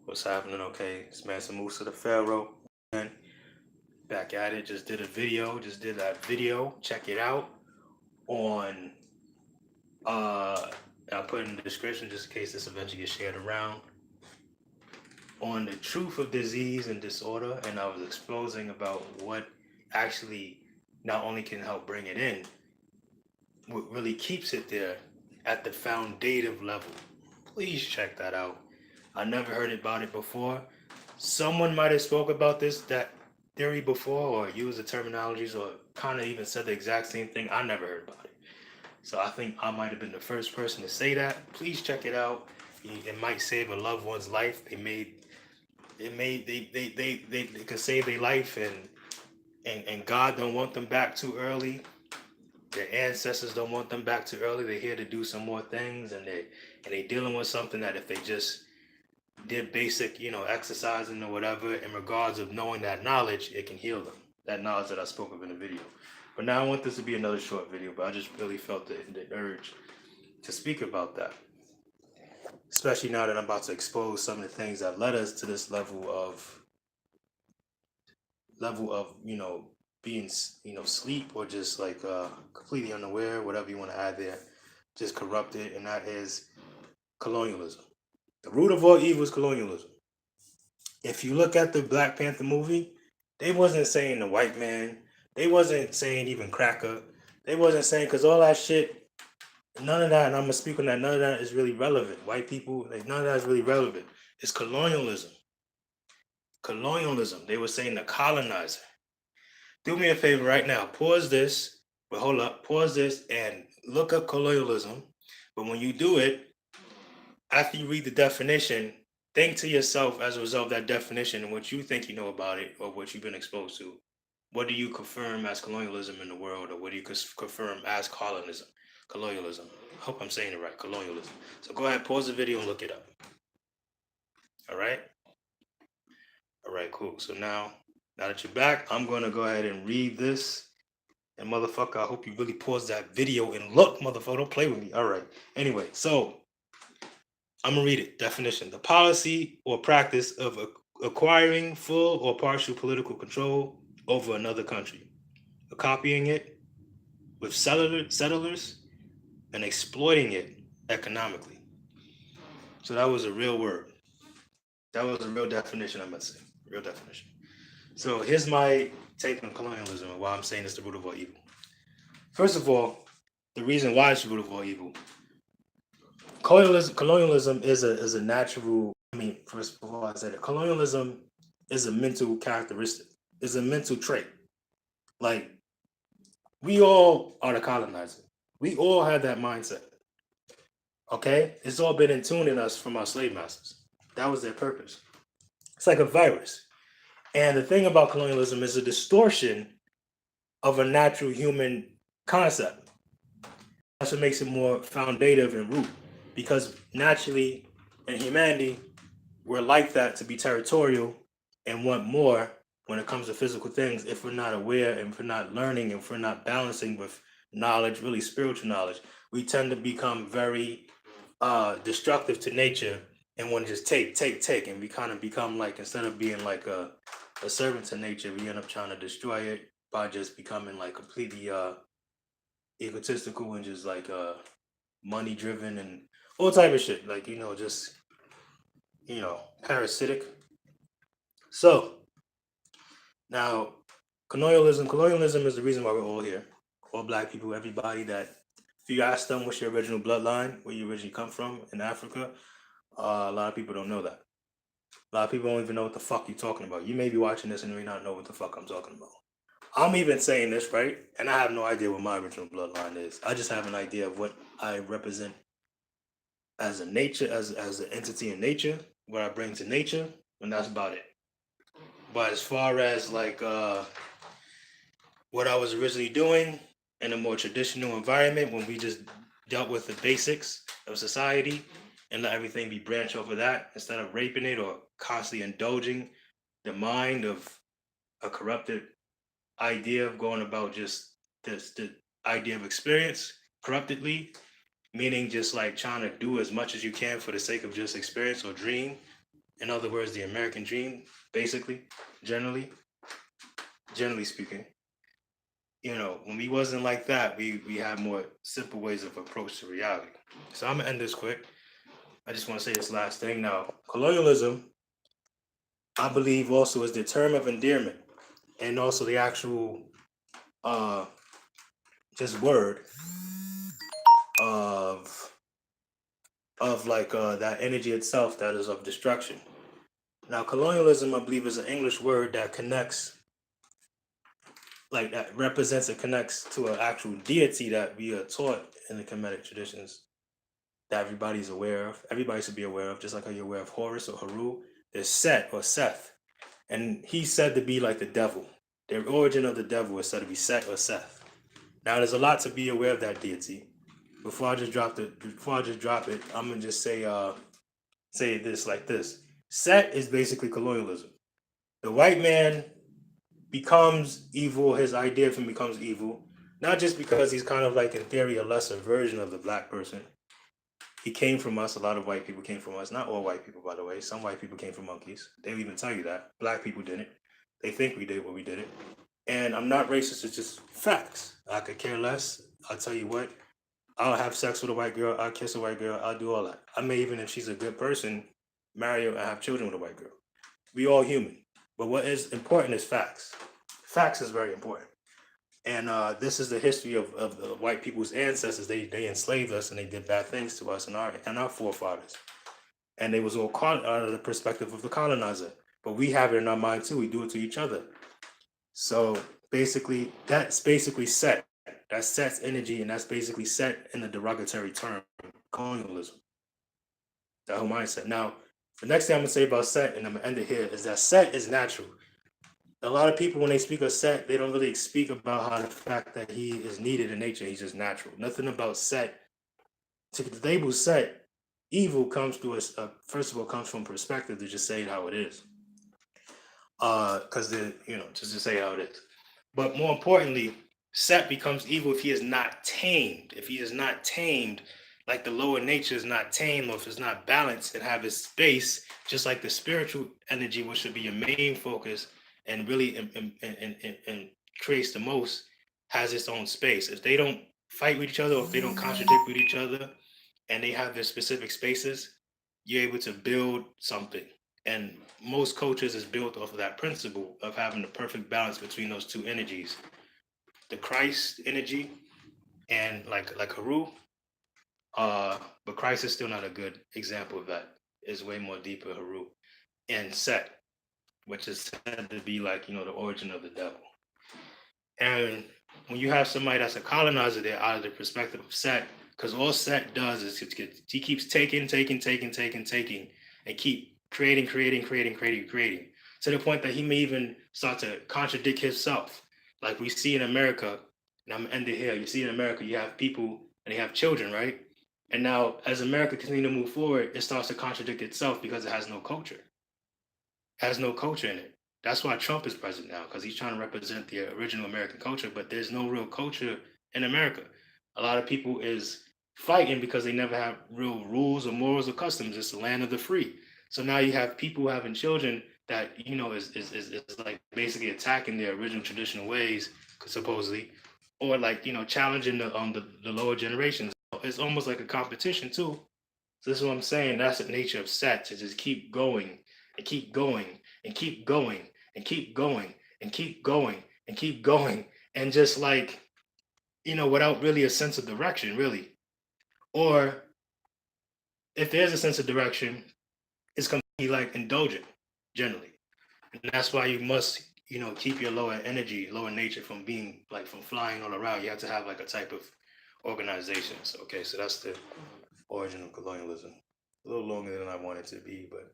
What's happening? Okay, it's Mansa Musa the Pharaoh. And back at it. Just did a video. Just did that video. Check it out on. Uh, I'll put it in the description just in case this eventually gets shared around on the truth of disease and disorder. And I was exposing about what actually not only can help bring it in, what really keeps it there at the foundative level. Please check that out. I never heard about it before. Someone might have spoke about that theory before, or used the terminologies, or kind of even said the exact same thing. I never heard about it. So I think I might have been the first person to say that. Please check it out. It might save a loved one's life. They could save their life, and God don't want them back too early. Their ancestors don't want them back too early. They're here to do some more things, and they dealing with something that if they just did basic, exercising or whatever in regards of knowing that knowledge, it can heal them. That knowledge that I spoke of in the video. But now I want this to be another short video, but I just really felt the urge to speak about that. Especially now that I'm about to expose some of the things that led us to this level of being sleep, or just like completely unaware, whatever you want to add there, just corrupted, and that is colonialism. The root of all evil is colonialism. If you look at the Black Panther movie, they wasn't saying the white man, they wasn't saying even cracker, they wasn't saying, because all that shit, none of that, and I'm gonna speak on that, none of that is really relevant. White people, like, none of that is really relevant. It's colonialism. Colonialism. They were saying the colonizer. Do me a favor right now. Pause this. But hold up. Pause this and look up colonialism. But when you do it, after you read the definition, think to yourself as a result of that definition and what you think you know about it or what you've been exposed to. What do you confirm as colonialism in the world, or what do you confirm as colonialism? I hope I'm saying it right. Colonialism. So go ahead, pause the video and look it up. All right. All right, cool. So now that you're back, I'm going to go ahead and read this. And motherfucker, I hope you really pause that video and look, motherfucker. Don't play with me. All right. Anyway, so I'm going to read it. Definition: the policy or practice of acquiring full or partial political control over another country, copying it with settlers, and exploiting it economically. So that was a real word. That was a real definition, I must say. Real definition. So here's my take on colonialism and why I'm saying it's the root of all evil. First of all, the reason why it's the root of all evil. Colonialism is a natural. I mean, first of all, I said it. Colonialism is a mental characteristic. It's a mental trait. Like, we all are the colonizer. We all have that mindset. Okay, it's all been in tune in us from our slave masters. That was their purpose. It's like a virus. And the thing about colonialism is a distortion of a natural human concept. That's what makes it more foundative and root. Because naturally, in humanity, we're like that, to be territorial and want more when it comes to physical things. If we're not aware, and if we're not learning, and if we're not balancing with knowledge, really spiritual knowledge, we tend to become very destructive to nature and want to just take, and we kind of become like, instead of being like a servant to nature, we end up trying to destroy it by just becoming like completely egotistical and just like money driven and all type of shit, like, just parasitic. So now, colonialism is the reason why we're all here. All black people, everybody that, if you ask them what's your original bloodline, where you originally come from in Africa, a lot of people don't know that. A lot of people don't even know what the fuck you're talking about. You may be watching this and may not know what the fuck I'm talking about. I'm even saying this, right? And I have no idea what my original bloodline is. I just have an idea of what I represent as a nature, as an entity in nature, what I bring to nature, and that's about it. But as far as like what I was originally doing in a more traditional environment, when we just dealt with the basics of society and let everything be branched over that, instead of raping it or constantly indulging the mind of a corrupted idea of going about just the idea of experience corruptedly, meaning just like trying to do as much as you can for the sake of just experience or dream In other words, the American dream, basically, generally speaking. When we wasn't like that, we had more simple ways of approach to reality. So I'm gonna end this quick. I just want to say this last thing. Now, colonialism, I believe, also is the term of endearment, and also the actual uh just word of like that energy itself that is of destruction. Now, colonialism, I believe, is an English word that connects, like that represents and connects to an actual deity that we are taught in the Kemetic traditions that everybody's aware of. Everybody should be aware of, just like how you're aware of Horus or Haru. There's Set or Seth, and he's said to be like the devil. The origin of the devil is said to be Set or Seth. Now, there's a lot to be aware of that deity. Before I just drop it, I'm gonna just say this like this. Set is basically colonialism. The white man becomes evil, his idea of him becomes evil, not just because he's kind of like, in theory, a lesser version of the black person. He came from us. A lot of white people came from us. Not all white people, by the way. Some white people came from monkeys. They'll even tell you that. Black people didn't. They think we did, but we didn't. And I'm not racist. It's just facts. I could care less. I'll tell you what. I'll have sex with a white girl. I'll kiss a white girl. I'll do all that. I may, even if she's a good person, marry her and have children with a white girl. We all human. But what is important is facts. Facts is very important. And this is the history of the white people's ancestors. They enslaved us and they did bad things to us and our forefathers. And they was all caught out of the perspective of the colonizer. But we have it in our mind too. We do it to each other. So basically, that's basically Set. That's Set's energy, and that's basically Set in the derogatory term, colonialism. That whole mindset. Now, the next thing I'm gonna say about Set, and I'm gonna end it here, is that Set is natural. A lot of people, when they speak of Set, they don't really speak about how the fact that he is needed in nature. He's just natural. Nothing about Set. To label Set evil comes to us. First of all, comes from perspective to just say it how it is. Because just to say how it is. But more importantly, Set becomes evil if he is not tamed. If he is not tamed, like the lower nature is not tamed, or if it's not balanced and have its space, just like the spiritual energy, which should be your main focus and really and creates the most, has its own space. If they don't fight with each other, or if they don't contradict with each other, and they have their specific spaces, you're able to build something. And most cultures is built off of that principle of having the perfect balance between those two energies, the Christ energy and like Haru. But Christ is still not a good example of that. It's way more deeper Haru. And Set, which is said to be like, the origin of the devil. And when you have somebody that's a colonizer, they're out of the perspective of Set, because all Set does is he keeps taking, and keep creating, to the point that he may even start to contradict himself. Like we see in America, and I'm ending here, you see in America, you have people and they have children, right? And now as America continues to move forward, it starts to contradict itself because it has no culture. It has no culture in it. That's why Trump is president now, because he's trying to represent the original American culture, but there's no real culture in America. A lot of people is fighting because they never have real rules or morals or customs. It's the land of the free. So now you have people having children that is like basically attacking their original traditional ways, supposedly, or like challenging the lower generations. It's almost like a competition too. So this is what I'm saying. That's the nature of Set, to just keep going and keep going and keep going and keep going and keep going and keep going, and just like without really a sense of direction, really. Or if there's a sense of direction, it's going to be like indulgent generally. And that's why you must, keep your lower energy, lower nature from being like from flying all around. You have to have like a type of organization. So, okay, so that's the origin of colonialism. A little longer than I wanted to be, but